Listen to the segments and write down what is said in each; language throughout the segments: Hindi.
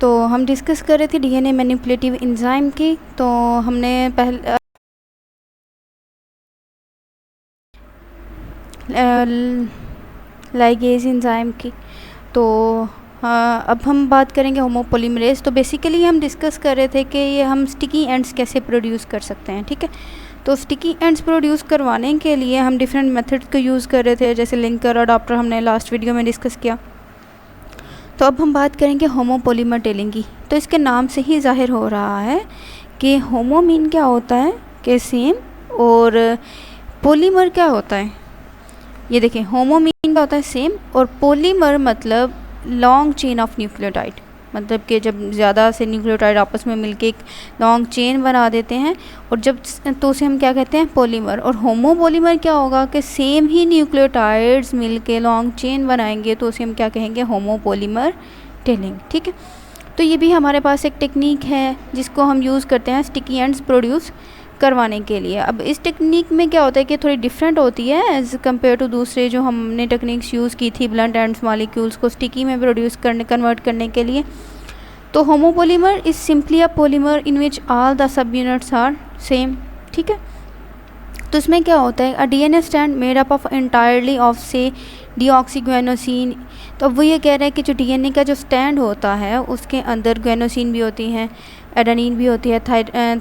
तो हम डिस्कस कर रहे थे डीएनए मैनिपुलेटिव एंजाइम की। तो हमने पहले लाइगेज एंजाइम की। तो अब हम बात करेंगे होमोपोलीमरेज। तो बेसिकली हम डिस्कस कर रहे थे कि ये हम स्टिकी एंड्स कैसे प्रोड्यूस कर सकते हैं, ठीक है। तो स्टिकी एंड्स प्रोड्यूस करवाने के लिए हम डिफरेंट मेथड्स को यूज़ कर रहे थे, जैसे लिंकर और अडॉप्टर हमने लास्ट वीडियो में डिस्कस किया। तो अब हम बात करेंगे होमोपोलीमर टेलिंग की। तो इसके नाम से ही जाहिर हो रहा है कि होमो मीन क्या होता है कि सेम, और पोलीमर क्या होता है। ये देखें, होमो मीन क्या होता है सेम, और पोलीमर मतलब लॉन्ग चेन ऑफ न्यूक्लियोटाइड, मतलब कि जब ज़्यादा से न्यूक्लियोटाइड आपस में मिलके एक लॉन्ग चेन बना देते हैं, और जब तो उसे हम क्या कहते हैं पोलीमर। और होमोपोलीमर क्या होगा कि सेम ही न्यूक्लियोटाइड्स मिलके लॉन्ग चेन बनाएंगे, तो उसे हम क्या कहेंगे होमोपोलीमर टेलिंग, ठीक है। तो ये भी हमारे पास एक टेक्निक है जिसको हम यूज़ करते हैं स्टिकी एंड्स प्रोड्यूस करवाने के लिए। अब इस टेक्निक में क्या होता है कि थोड़ी डिफरेंट होती है एज़ कम्पेयर टू दूसरे जो हमने टेक्निक्स यूज़ की थी ब्लंट एंड्स मॉलिक्यूल्स को स्टिकी में प्रोड्यूस करने कन्वर्ट करने के लिए। तो homopolymer is simply a polymer in which all the subunits are same, ठीक है। तो इसमें क्या होता है, a DNA stand made up of entirely of से डीऑक्सीग्वेनोसिन। तो अब वो ये कह रहे हैं कि जो डीएनए का जो स्टैंड होता है उसके अंदर ग्वेनोसिन भी होती है, एडेनिन भी होती है,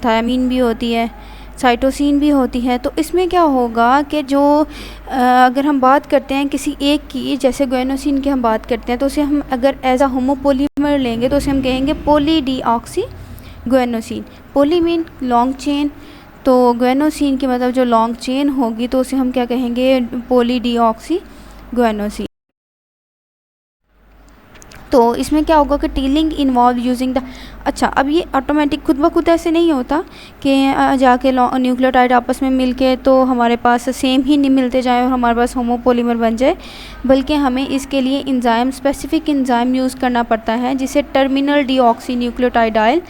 थायमीन भी होती है, साइटोसिन भी होती है। तो इसमें क्या होगा कि जो अगर हम बात करते हैं किसी एक की, जैसे ग्वेनोसिन की हम बात करते हैं, तो उसे हम अगर एज अ होमोपोलीमर लेंगे तो उसे हम कहेंगे पोली डीऑक्सी ग्वेनोसिन। पोली मीन लॉन्ग चेन, तो ग्वेनोसिन की मतलब जो लॉन्ग चेन होगी तो उसे हम क्या कहेंगे पोली डीऑक्सी ग्वेनोसिन। तो इसमें क्या होगा कि टीलिंग इन्वॉल्व यूजिंग द, अच्छा अब ये ऑटोमेटिक खुद ब खुद ऐसे नहीं होता कि जाके न्यूक्लियोटाइड आपस में मिलके तो हमारे पास सेम ही नहीं मिलते जाए और हमारे पास होमोपोलीमर बन जाए, बल्कि हमें इसके लिए एंजाइम स्पेसिफिक एंजाइम यूज़ करना पड़ता है जिसे टर्मिनल डीऑक्सी न्यूक्लियोटाइडाइल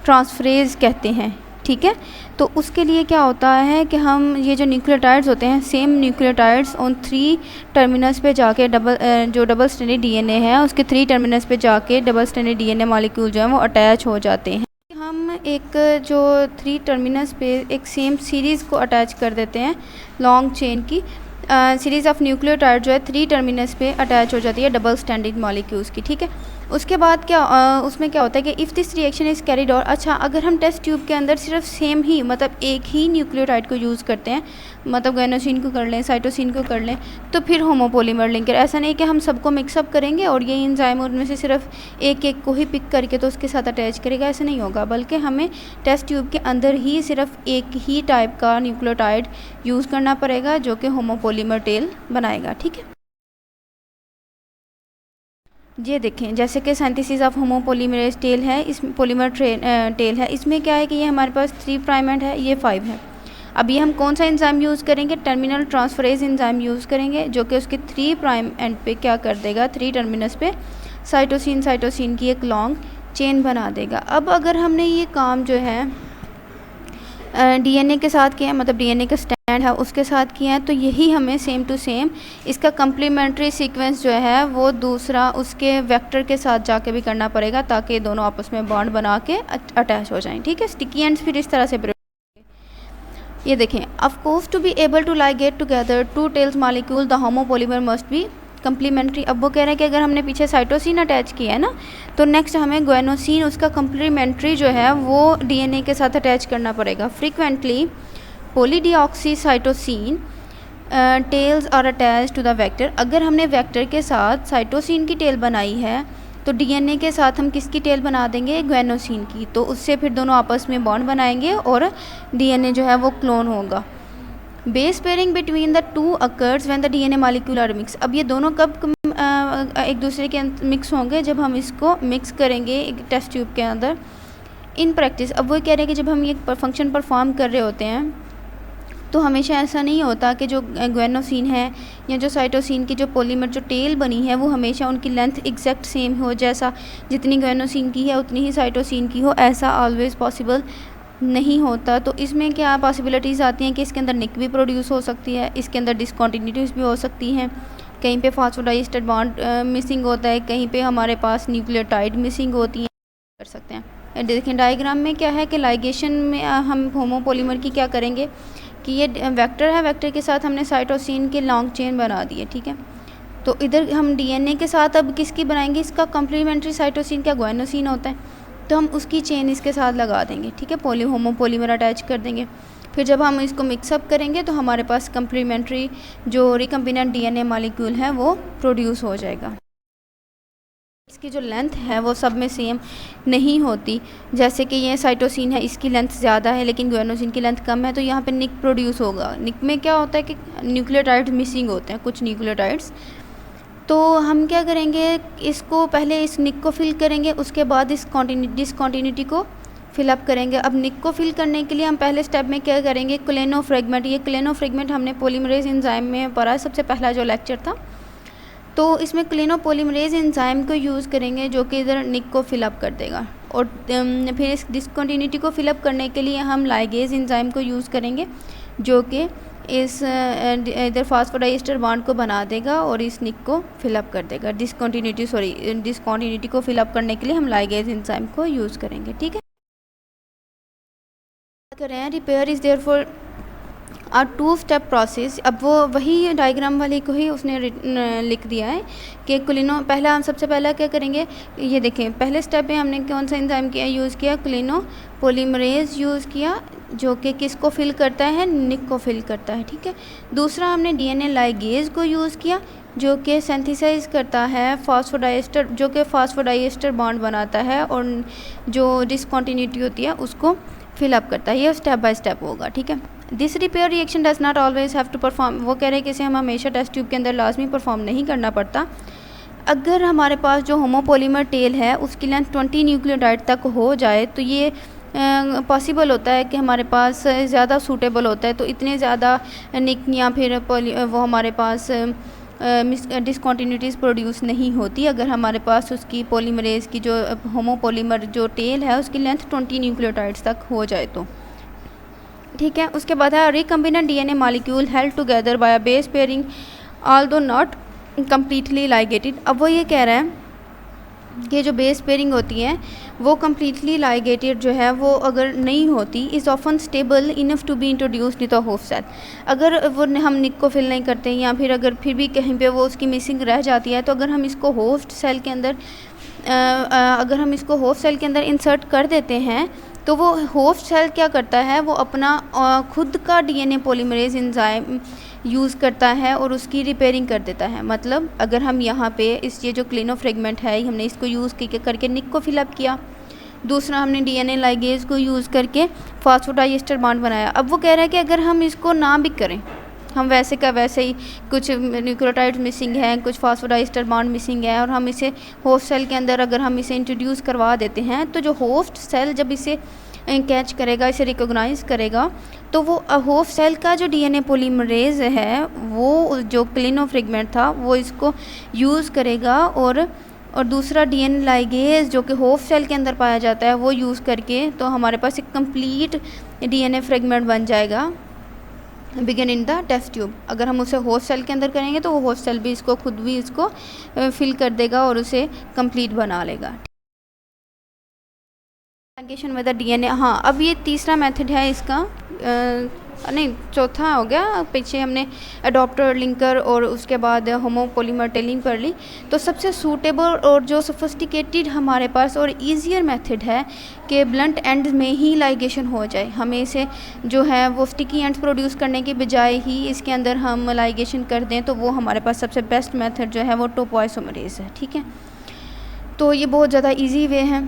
ट्रांसफरेज कहते हैं, ठीक है। तो उसके लिए क्या होता है कि हम ये जो न्यूक्लियोटाइड्स होते हैं सेम न्यूक्लियोटाइड्स उन 3 टर्मिनस पे जाके जो डबल स्ट्रैंडेड डीएनए है उसके 3 टर्मिनस पे जाके डबल स्ट्रैंडेड डीएनए मॉलिक्यूल जो है वो अटैच हो जाते हैं। हम एक जो 3 टर्मिनस पे एक सेम सीरीज़ को अटैच कर देते हैं लॉन्ग चेन की सीरीज़ ऑफ न्यूक्लियोटाइड जो है 3 टर्मिनस पे अटैच हो जाती है डबल स्ट्रैंडेड मॉलिक्यूल्स की, ठीक है। उसके बाद क्या उसमें क्या होता है कि if this reaction is carried और, अच्छा अगर हम टेस्ट ट्यूब के अंदर सिर्फ सेम ही मतलब एक ही न्यूक्लियोटाइड को यूज़ करते हैं, मतलब ग्वेनोसिन को कर लें, साइटोसिन को कर लें, तो फिर होमोपोलीमर लिंकर। ऐसा नहीं कि हम सबको मिक्सअप करेंगे और ये एंजाइम उनमें से सिर्फ एक एक को ही पिक करके तो उसके साथ अटैच करेगा, ऐसा नहीं होगा, बल्कि हमें टेस्ट ट्यूब के अंदर ही सिर्फ एक ही टाइप का न्यूक्लियोटाइड यूज़ करना पड़ेगा जो कि होमोपोलीमर टेल बनाएगा, ठीक है। ये देखें, जैसे कि सिंथेसिस ऑफ होमोपोलीमरेज टेल है, इस पोलीमर टेल है, इसमें क्या है कि ये हमारे पास 3 प्राइम एंड है, ये 5 है। अब ये हम कौन सा एंजाइम यूज़ करेंगे, टर्मिनल ट्रांसफरेज एंजाइम यूज़ करेंगे जो कि उसके 3 प्राइम एंड पे क्या कर देगा, 3 टर्मिनस पे साइटोसिन की एक लॉन्ग चेन बना देगा। अब अगर हमने ये काम जो है डीएनए के साथ किया है, मतलब डीएनए का स्टैंड है उसके साथ किया है, तो यही हमें सेम टू सेम इसका कम्प्लीमेंट्री सीक्वेंस जो है वो दूसरा उसके वेक्टर के साथ जाके भी करना पड़ेगा ताकि दोनों आपस में बॉन्ड बना के अटैच हो जाएं, ठीक है। स्टिकी एंड्स फिर इस तरह से ये देखें, of course to be able to ligate together 2 tails molecule the homopolymer must be complementary. अब वो कह रहे हैं कि अगर हमने पीछे साइटोसिन अटैच किया है ना, तो नेक्स्ट हमें ग्वेनोसिन उसका कम्प्लीमेंट्री जो है वो डीएनए के साथ अटैच करना पड़ेगा। Frequently polydeoxy cytosine tails are attach to the vector. अगर हमने वेक्टर के साथ साइटोसिन की टेल बनाई है तो डीएनए के साथ हम किसकी टेल बना देंगे, ग्वेनोसिन की, तो उससे फिर दोनों आपस में बॉन्ड बनाएंगे और डीएनए जो है वो क्लोन होगा। Base pairing between the 2 occurs when the DNA molecule are mix. अब ये दोनों कब एक दूसरे के मिक्स होंगे, जब हम इसको मिक्स करेंगे एक टेस्ट ट्यूब के अंदर इन प्रैक्टिस। अब वो कह रहे हैं कि जब हम ये फंक्शन परफॉर्म कर रहे होते हैं तो हमेशा ऐसा नहीं होता कि जो ग्वेनोसिन है या जो साइटोसिन की जो पोलीमर जो टेल बनी है वो हमेशा उनकी लेंथ एग्जैक्ट सेम हो, जैसा जितनी ग्वेनोसिन की है उतनी ही साइटोसिन की हो, ऐसा ऑलवेज़ पॉसिबल नहीं होता। तो इसमें क्या पॉसिबिलिटीज़ आती हैं कि इसके अंदर निक भी प्रोड्यूस हो सकती है, इसके अंदर डिसकॉन्टिन्यूटीज़ भी हो सकती हैं, कहीं पे फॉस्फोडाइस्टर बॉन्ड मिसिंग होता है, कहीं पे हमारे पास न्यूक्लियोटाइड मिसिंग होती हैं। कर सकते हैं। देखिए डायग्राम में क्या है कि लाइगेशन में हम होमोपॉलीमर की क्या करेंगे कि ये वेक्टर है, वेक्टर के साथ हमने साइटोसिन के लॉन्ग चेन बना दिए, ठीक है। तो इधर हम डीएनए के साथ अब किसकी बनाएंगे, इसका कम्प्लीमेंट्री साइटोसिन क्या गुआनोसिन होता है, तो हम उसकी चेन इसके साथ लगा देंगे, ठीक है, होमोपॉलीमर अटैच कर देंगे। फिर जब हम इसको मिक्सअप करेंगे तो हमारे पास कम्प्लीमेंट्री जो रिकम्बिनेंट डीएनए मॉलिक्यूल है वो प्रोड्यूस हो जाएगा। इसकी जो लेंथ है वो सब में सेम नहीं होती, जैसे कि ये साइटोसिन है इसकी लेंथ ज़्यादा है लेकिन गुआनोसिन की लेंथ कम है, तो यहाँ पे निक प्रोड्यूस होगा। निक में क्या होता है कि न्यूक्लियोटाइड्स मिसिंग होते हैं, कुछ न्यूक्लियोटाइड्स। तो हम क्या करेंगे, इसको पहले इस निक को फिल करेंगे, उसके बाद इस डिसकॉन्टिन्यूटी को फिलअप करेंगे। अब निक को फिल करने के लिए हम पहले स्टेप में क्या करेंगे, क्लेनो फ्रेगमेंट। ये क्लेनो फ्रेगमेंट हमने पॉलीमरेज एंजाइम में पढ़ा, सबसे पहला जो लेक्चर था। तो इसमें क्लेनो पॉलीमरेज एंजाइम को यूज़ करेंगे जो कि इधर निक को फिलअप कर देगा। और फिर इस डिसकॉन्टिन्यूटी को फिलअप करने के लिए हम लाइगेज एंजाइम को यूज़ करेंगे जो कि इस इधर फास्फोडाइएस्टर बॉन्ड को बना देगा और इस निक को फिलअप कर देगा। डिसकॉन्टिन्यूटी को फिलअप करने के लिए हम लाइगेज एंजाइम को यूज़ करेंगे, ठीक है। कर रहे हैं रिपेयर इज़ देयरफॉर अ 2-स्टेप प्रोसेस। अब वो वही डायग्राम वाले को ही उसने लिख दिया है कि क्लिनो पहला हम सबसे पहला क्या करेंगे, ये देखें पहले स्टेप में हमने कौन सा एंजाइम किया यूज़ किया, क्लिनो पॉलीमरेज यूज़ किया जो कि किसको फिल करता है, निक को फिल करता है, ठीक है। दूसरा हमने डीएनए लाइगेज को यूज़ किया जो कि सिंथेसाइज करता है फास्फोडाइएस्टर, जो कि फास्फोडाइएस्टर बॉन्ड बनाता है और जो डिसकॉन्टिन्यूटी होती है उसको फिलअप करता है। ये स्टेप बाय स्टेप होगा, ठीक है। This repair reaction does not always have to perform. वो कह रहे हैं कि इसे हम हमेशा टेस्ट ट्यूब के अंदर लाजमी परफॉर्म नहीं करना पड़ता। अगर हमारे पास जो होमोपॉलीमर टेल है उसकी लेंथ 20 न्यूक्लियोटाइड तक हो जाए तो ये पॉसिबल होता है कि हमारे पास ज़्यादा सूटेबल होता है। तो इतने ज़्यादा निक या फिर वो हमारे पास डिसकॉन्टिन्यूटीज़ प्रोड्यूस नहीं होती अगर हमारे पास उसकी पॉलीमरेज की जो होमोपॉलीमर जो टेल है उसकी लेंथ 20 न्यूक्लियोटाइड्स तक हो जाए तो, ठीक है। उसके बाद है recombinant DNA molecule held together by a base pairing although not completely ligated. अब वो ये कह रहा है कि जो बेस पेयरिंग होती है वो कम्प्लीटली लाइगेटेड जो है वो अगर नहीं होती, is often stable enough to be introduced with a host cell. अगर वो हम निक को फिल नहीं करते या फिर अगर फिर भी कहीं पे वो उसकी मिसिंग रह जाती है तो अगर हम इसको होस्ट सेल के अंदर इंसर्ट कर देते हैं तो वो होस्ट सेल क्या करता है, वो अपना खुद का डीएनए पॉलीमरेज एंजाइम यूज़ करता है और उसकी रिपेयरिंग कर देता है। मतलब अगर हम यहाँ पे ये जो क्लिनो फ्रेगमेंट है हमने इसको यूज़ करके निक को फिलअप किया, दूसरा हमने डीएनए लाइगेज को यूज़ करके फास्फोडाइएस्टर बॉन्ड बनाया। अब वो कह रहा है कि अगर हम इसको ना भी करें, हम वैसे का वैसे ही कुछ न्यूक्लियोटाइड्स मिसिंग है, कुछ फास्फोडाइएस्टर बॉन्ड मिसिंग है और हम इसे होस्ट सेल के अंदर अगर हम इसे इंट्रोड्यूस करवा देते हैं तो जो होस्ट सेल जब इसे कैच करेगा, इसे रिकॉग्नाइज करेगा, तो वो होस्ट सेल का जो डीएनए पॉलीमरेज है वो जो क्लिनो फ्रेगमेंट था वो इसको यूज़ करेगा और दूसरा डीएनए लाइगेज जो कि होस्ट सेल के अंदर पाया जाता है वो यूज़ करके तो हमारे पास एक कंप्लीट डीएनए फ्रेगमेंट बन जाएगा begin in the test tube. अगर हम उसे होस्ट सेल के अंदर करेंगे तो वो होस्ट सेल भी इसको खुद भी इसको फिल कर देगा और उसे कंप्लीट बना लेगा। लाइगेशन विद डीएनए, हाँ अब ये तीसरा मेथड है इसका, नहीं चौथा हो गया। पीछे हमने एडॉप्टर, लिंकर और उसके बाद होमोपॉलीमर टेलिंग कर ली। तो सबसे सूटेबल और जो सोफिस्टिकेटेड हमारे पास और ईजियर मेथड है कि ब्लंट एंड में ही लाइगेशन हो जाए। हमें इसे जो है वो स्टिकी एंड्स प्रोड्यूस करने के बजाय ही इसके अंदर हम लाइगेशन कर दें तो वो हमारे पास सबसे बेस्ट मेथड जो है वो टोपोआइसोमरेज है, ठीक है। तो ये बहुत ज़्यादा ईजी वे है।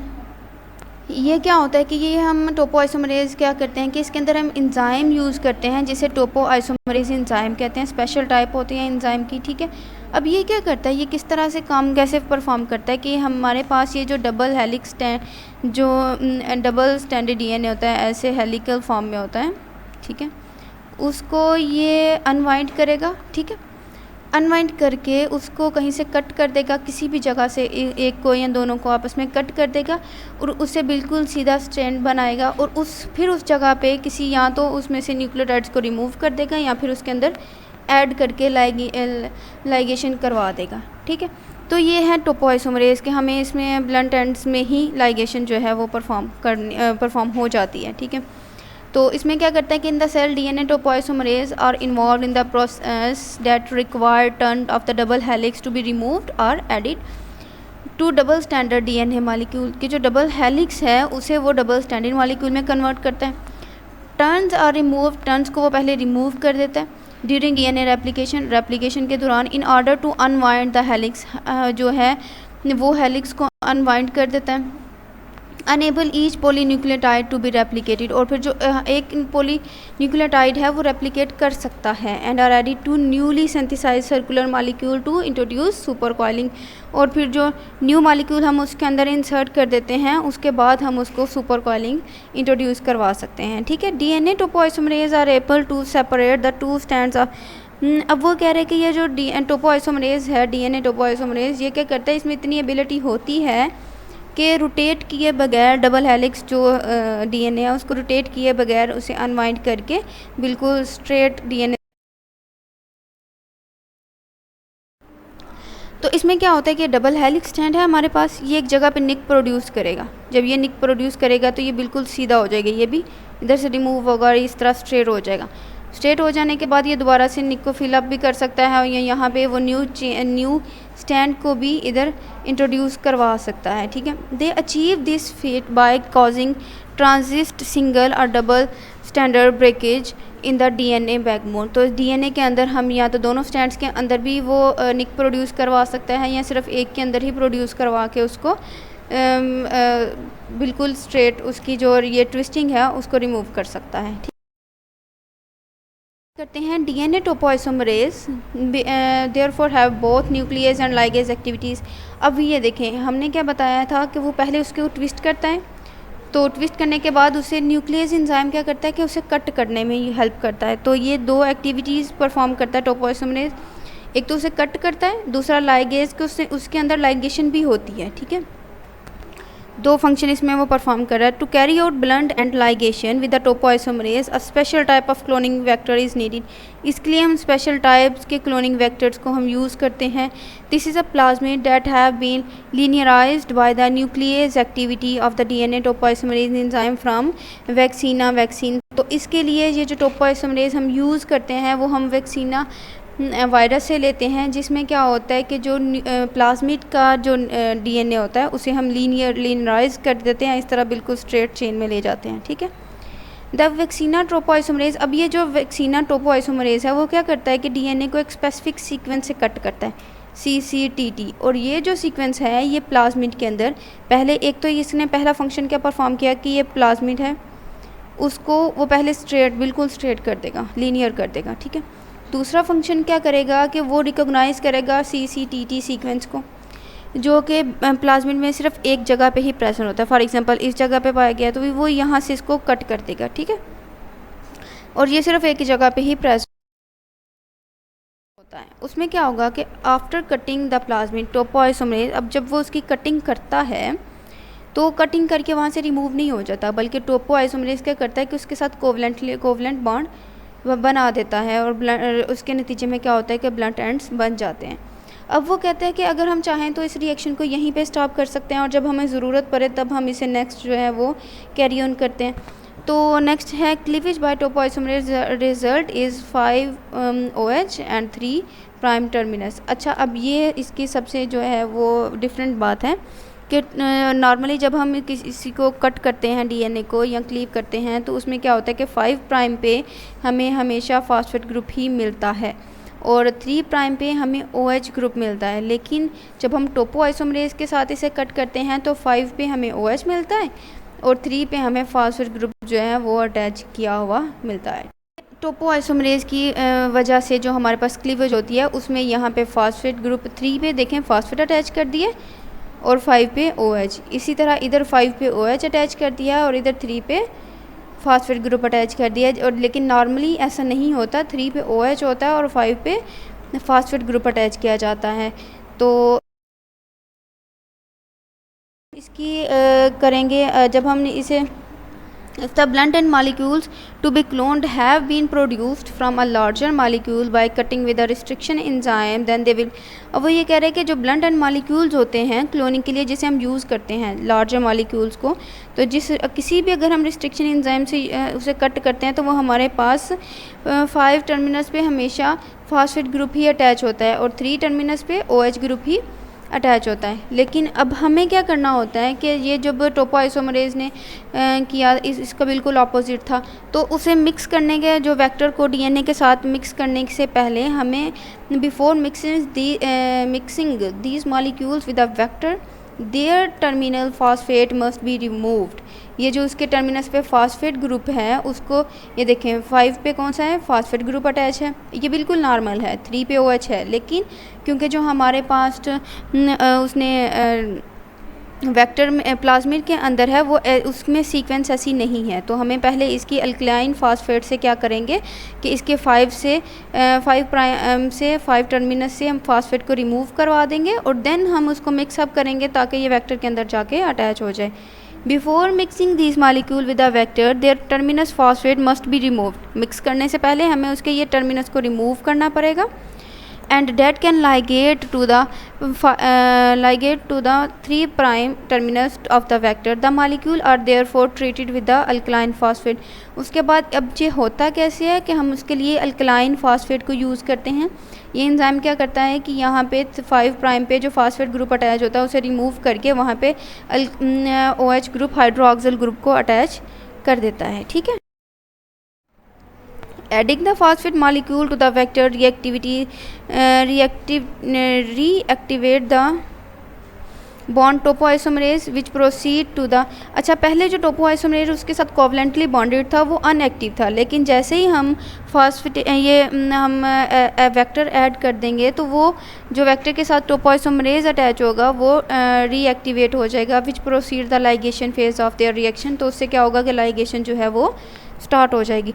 ये क्या होता है कि ये हम टोपोआइसोमरेज क्या करते हैं कि इसके अंदर हम एंजाइम यूज़ करते हैं जिसे टोपोआइसोमरेज एंजाइम कहते हैं। स्पेशल टाइप होती है एंजाइम की, ठीक है। अब ये क्या करता है, ये किस तरह से काम कैसे परफॉर्म करता है कि हमारे पास ये जो डबल हेलिक्स जो डबल स्टैंडर्ड डीएनए होता है ऐसे हेलिकल फॉर्म में होता है, ठीक है, उसको ये अनवाइंड करेगा, ठीक है। अनवाइंड करके उसको कहीं से कट कर देगा, किसी भी जगह से एक को या दोनों को आपस में कट कर देगा और उससे बिल्कुल सीधा स्ट्रैंड बनाएगा और फिर उस जगह पे किसी या तो उसमें से न्यूक्लियोटाइड्स को रिमूव कर देगा या फिर उसके अंदर ऐड करके लाइगेशन करवा देगा, ठीक है। तो ये है टोपोआइसोमरेज़ के, हमें इसमें ब्लंट एंड्स में ही लाइगेशन जो है वो परफॉर्म हो जाती है, ठीक है। तो इसमें क्या करता है कि in the cell DNA topoisomerase are involve in the process that require turn off the double helix to be removed और added to double standard DNA molecule के जो डबल हेलिक्स है उसे वो डबल स्टैंडर्ड मॉलिक्यूल में कन्वर्ट करता है। टर्न्स आर रिमूव, टर्न्स को वो पहले रिमूव कर देता है ड्यूरिंग डीएनए रेप्लिकेशन के दौरान, in order to unwind the helix, जो है वो हेलिक्स को अनवाइंड कर देता है। Enable each polynucleotide to be replicated, और फिर जो एक पॉलीन्यूक्लियोटाइड है वो रेप्लिकेट कर सकता है। And are ready to newly synthesize circular molecule to introduce super coiling, और फिर जो न्यू मॉलिक्यूल हम उसके अंदर इंसर्ट कर देते हैं उसके बाद हम उसको सुपर कॉइलिंग इंट्रोड्यूस करवा सकते हैं, ठीक है। DNA topoisomerase are able to separate the two strands of, अब वो कह रहे हैं कि ये जो टोपोआइसोमरेज है, डीएनए टोपोआइसोमरेज, ये क्या करता है, इसमें इतनी एबिलिटी होती है कि रोटेट किए बगैर डबल हेलिक्स जो डीएनए है उसको रोटेट किए बगैर उसे अनवाइंड करके बिल्कुल स्ट्रेट डीएनए। तो इसमें क्या होता है कि डबल हेलिक्स स्ट्रैंड है हमारे पास, ये एक जगह पे निक प्रोड्यूस करेगा। जब ये निक प्रोड्यूस करेगा तो ये बिल्कुल सीधा हो जाएगा, ये भी इधर से रिमूव होगा और इस तरह स्ट्रेट हो जाएगा। स्ट्रेट हो जाने के बाद ये दोबारा से निक को फिलअप भी कर सकता है और यहाँ पे वो न्यू स्टैंड को भी इधर इंट्रोड्यूस करवा सकता है, ठीक है। They achieve this feat by causing transient single और double standard breakage in the DNA backbone. तो डीएनए के अंदर हम या तो दोनों स्टैंड्स के अंदर भी वो निक प्रोड्यूस करवा सकता है या सिर्फ एक के अंदर ही प्रोड्यूस करवा के उसको बिल्कुल स्ट्रेट उसकी जो ये ट्विस्टिंग है उसको रिमूव कर सकता है, ठीक करते हैं। DNA topoisomerase therefore have both nucleus and ligase activities. अब ये देखें, हमने क्या बताया था कि वो पहले उसको ट्विस्ट करता है, तो ट्विस्ट करने के बाद उसे न्यूक्लियस एंजाइम क्या करता है कि उसे कट करने में ये हेल्प करता है। तो ये दो एक्टिविटीज़ परफॉर्म करता है टोपोआइसोमरेज, एक तो उसे कट करता है, दूसरा लाइगेज के उसके अंदर लाइगेशन भी होती है, ठीक है। दो फंक्शन इसमें वो परफॉर्म कर रहा है। To carry out blunt end ligation with the topoisomerase a special type of cloning vector is needed. इसके लिए हम स्पेशल टाइप्स के क्लोनिंग वेक्टर्स को हम यूज़ करते हैं। This is a plasmid that have been linearised by the nuclease activity of the DNA topoisomerase enzyme from vaccine. तो इसके लिए ये जो टोपोआइसोमरेज हम यूज़ करते हैं वो हम वैक्सीना वायरस से लेते हैं, जिसमें क्या होता है कि जो प्लाज्मिड का जो डीएनए होता है उसे हम लीनियराइज कर देते हैं, इस तरह बिल्कुल स्ट्रेट चेन में ले जाते हैं, ठीक है। द वैक्सीना टोपोआइसोमरेज, अब ये जो वैक्सीना टोपोआइसोमरेज है वो क्या करता है कि डीएनए को एक स्पेसिफिक सीक्वेंस से कट करता है, CCTT, और ये जो सीक्वेंस है ये प्लाज्मिड के अंदर पहले एक तो इसने पहला फंक्शन क्या परफॉर्म किया कि ये प्लाज्मिड है उसको वो पहले स्ट्रेट बिल्कुल स्ट्रेट कर देगा, लीनियर कर देगा, ठीक है। दूसरा फंक्शन क्या करेगा कि वो रिकॉग्नाइज़ करेगा CCTT सीक्वेंस को, जो कि प्लाज्मिड में सिर्फ एक जगह पे ही प्रेजेंट होता है। फॉर एग्जांपल इस जगह पे पाया गया तो वो यहाँ से इसको कट कर देगा, ठीक है, और ये सिर्फ एक ही जगह पे ही प्रेजेंट होता है। उसमें क्या होगा कि after cutting the plasmid topoisomerase, अब जब वो उसकी कटिंग करता है तो कटिंग करके वहाँ से रिमूव नहीं हो जाता, बल्कि टोपोआइसोमरेज क्या करता है कि उसके साथ कोवलेंट बॉन्ड बना देता है और उसके नतीजे में क्या होता है कि ब्लंट एंड्स बन जाते हैं। अब वो कहते हैं कि अगर हम चाहें तो इस रिएक्शन को यहीं पे स्टॉप कर सकते हैं और जब हमें ज़रूरत पड़े तब हम इसे नेक्स्ट जो है वो कैरी ऑन करते हैं। तो नेक्स्ट है cleavage by topoisomerase, result is 5 OH and 3 prime terminus. अच्छा, अब ये इसकी सबसे जो है वो डिफरेंट बात है कि नॉर्मली जब हम किसी को कट करते हैं डीएनए को या क्लीव करते हैं तो उसमें क्या होता है कि 5 प्राइम पे हमें हमेशा फॉस्फेट ग्रुप ही मिलता है और 3 प्राइम पे हमें OH ग्रुप मिलता है। लेकिन जब हम टोपोआइसोमरेज के साथ इसे कट करते हैं तो 5 पे हमें OH मिलता है और 3 पे हमें फॉस्फेट ग्रुप जो है वो अटैच किया हुआ मिलता है। टोपोआइसोमरेज की वजह से जो हमारे पास क्लीवेज होती है उसमें यहाँ पे फॉस्फेट ग्रुप 3 पे देखें फॉस्फेट अटैच कर दिए और 5 पे OH, इसी तरह इधर 5 पे OH अटैच कर दिया और इधर 3 पे फॉस्फेट ग्रुप अटैच कर दिया। और लेकिन नॉर्मली ऐसा नहीं होता, 3 पे OH होता है और 5 पे फॉस्फेट ग्रुप अटैच किया जाता है। तो इसकी करेंगे जब हम इसे If the blunt end molecules to be cloned have been produced from a larger molecule by cutting with a restriction enzyme, then they will. अब वो ये कह रहे हैं कि जो blunt end molecules होते हैं क्लोनिंग के लिए जिसे हम यूज़ करते हैं larger molecules को, तो किसी भी अगर हम restriction enzyme से उसे कट करते हैं तो वो हमारे पास 5 टर्मिनस पे हमेशा फॉस्फेट ग्रुप ही अटैच होता है और 3 टर्मिनस पे OH ग्रुप ही अटैच होता है। लेकिन अब हमें क्या करना होता है कि ये जब टोपोआइसोमरेज ने किया इसका बिल्कुल ऑपोजिट था, तो उसे मिक्स करने के जो वेक्टर को डीएनए के साथ मिक्स करने से पहले हमें before mixing these molecules with a vector their terminal phosphate must be removed. ये जो उसके टर्मिनस पे फॉस्फेट ग्रुप है उसको ये देखें 5 पे कौन सा है फॉस्फेट ग्रुप अटैच है, ये बिल्कुल नॉर्मल है, 3 पे OH है, लेकिन क्योंकि जो हमारे पास उसने वेक्टर में प्लाज्मिड के अंदर है वो उसमें सीक्वेंस ऐसी नहीं है, तो हमें पहले इसकी अल्कलाइन फॉस्फेट से क्या करेंगे कि इसके 5 प्राइम से 5 टर्मिनस से हम फॉस्फेट को रिमूव करवा देंगे और देन हम उसको मिक्सअप करेंगे ताकि ये वेक्टर के अंदर जाके अटैच हो जाए। Before mixing this molecule with a vector their terminus phosphate must be removed. Mix करने से पहले हमें उसके ये टर्मिनस को रिमूव करना पड़ेगा and that can ligate to the 3 prime terminus of the vector. The molecule are therefore treated with the alkaline phosphate. उसके बाद अब ये होता कैसे है कि हम उसके लिए अल्कलाइन फास्फेट को यूज़ करते हैं। ये एंजाइम क्या करता है कि यहाँ पे 5 प्राइम पे जो फास्फेट ग्रुप अटैच होता है उसे रिमूव करके वहाँ पे OH ग्रुप हाइड्रोक्सिल ग्रुप को अटैच कर देता है। ठीक है, adding the phosphate molecule to the vector reactivate the bond topoisomerase which proceed to the। अच्छा, पहले जो टोपोआइसोमरेज उसके साथ कोवलेंटली बॉन्डेड था वो अनएक्टिव था, लेकिन जैसे ही हम हम वेक्टर ऐड कर देंगे तो वो जो वेक्टर के साथ टोपोआइसोमरेज अटैच होगा वो रीएक्टिवेट हो जाएगा which proceed the ligation phase of their reaction. तो उससे क्या होगा कि लाइगेशन जो है वो स्टार्ट हो जाएगी।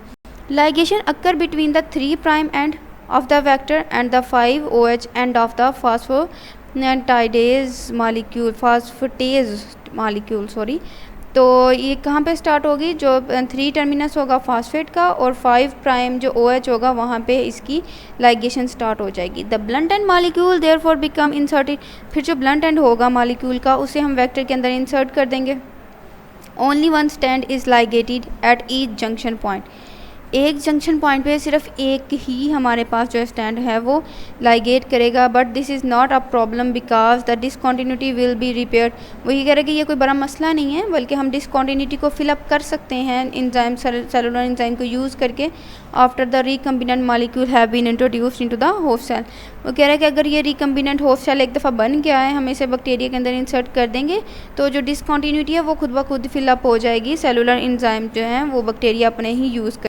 Ligation occur between the 3 prime end of the vector and the 5 OH end of the phosphatidase molecule sorry। तो ये कहाँ पे स्टार्ट होगी, जो 3 टर्मिनस होगा फॉस्फेट का और 5 प्राइम जो OH होगा वहाँ पे इसकी लाइगेशन स्टार्ट हो जाएगी। The blunt and molecule therefore become inserted. फिर जो ब्लंट एंड होगा मॉलिक्यूल का उसे हम वेक्टर के अंदर इंसर्ट कर देंगे। Only one stand is ligated at each junction point. एक जंक्शन पॉइंट पे सिर्फ एक ही हमारे पास जो स्टैंड है वो लाइगेट करेगा, but this is not a problem because the discontinuity will be repaired. वही कह रहे हैं कि ये कोई बड़ा मसला नहीं है, बल्कि हम डिसकॉन्टिन्यूटी को फिलअप कर सकते हैं एंजाइम सेलुलर एंजाइम को यूज़ करके after the recombinant molecule have been introduced into the host cell. वो कह रहे हैं कि अगर ये रिकम्बिनेंट होस्ट सेल एक दफ़ा बन गया है, हम इसे बैक्टीरिया के अंदर इंसर्ट कर देंगे तो जो डिसकॉन्टिन्यूटी है वो खुद ब खुद फिलअप हो जाएगी। सेलुलर एंजाइम जो है वो बैक्टीरिया अपने ही यूज़ कर।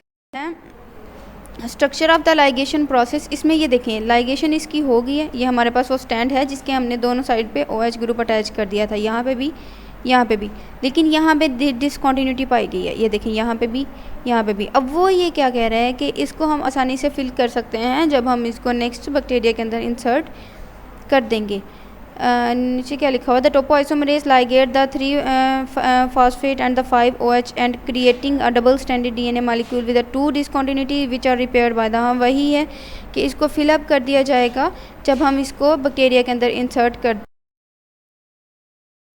Structure of the ligation process, इसमें ये देखें लाइगेशन इसकी हो गई है, ये हमारे पास वो स्टैंड है जिसके हमने दोनों साइड पे OH ग्रुप अटैच कर दिया था, यहाँ पे भी यहाँ पे भी, लेकिन यहाँ पे डिसकॉन्टिन्यूटी पाई गई है। ये देखें यहाँ पे भी यहाँ पे भी। अब वो ये क्या कह रहे हैं कि इसको हम आसानी से फिल कर सकते हैं जब हम इसको नेक्स्ट बैक्टीरिया के अंदर इंसर्ट कर देंगे। नीचे क्या लिखा हुआ, the topoisomerase ligate the 3 phosphate end the 5 OH end creating a double standard DNA molecule with 2 discontinuity which are repaired by the. हाँ, वही है कि इसको फिलअप कर दिया जाएगा जब हम इसको बैक्टीरिया के अंदर इंसर्ट कर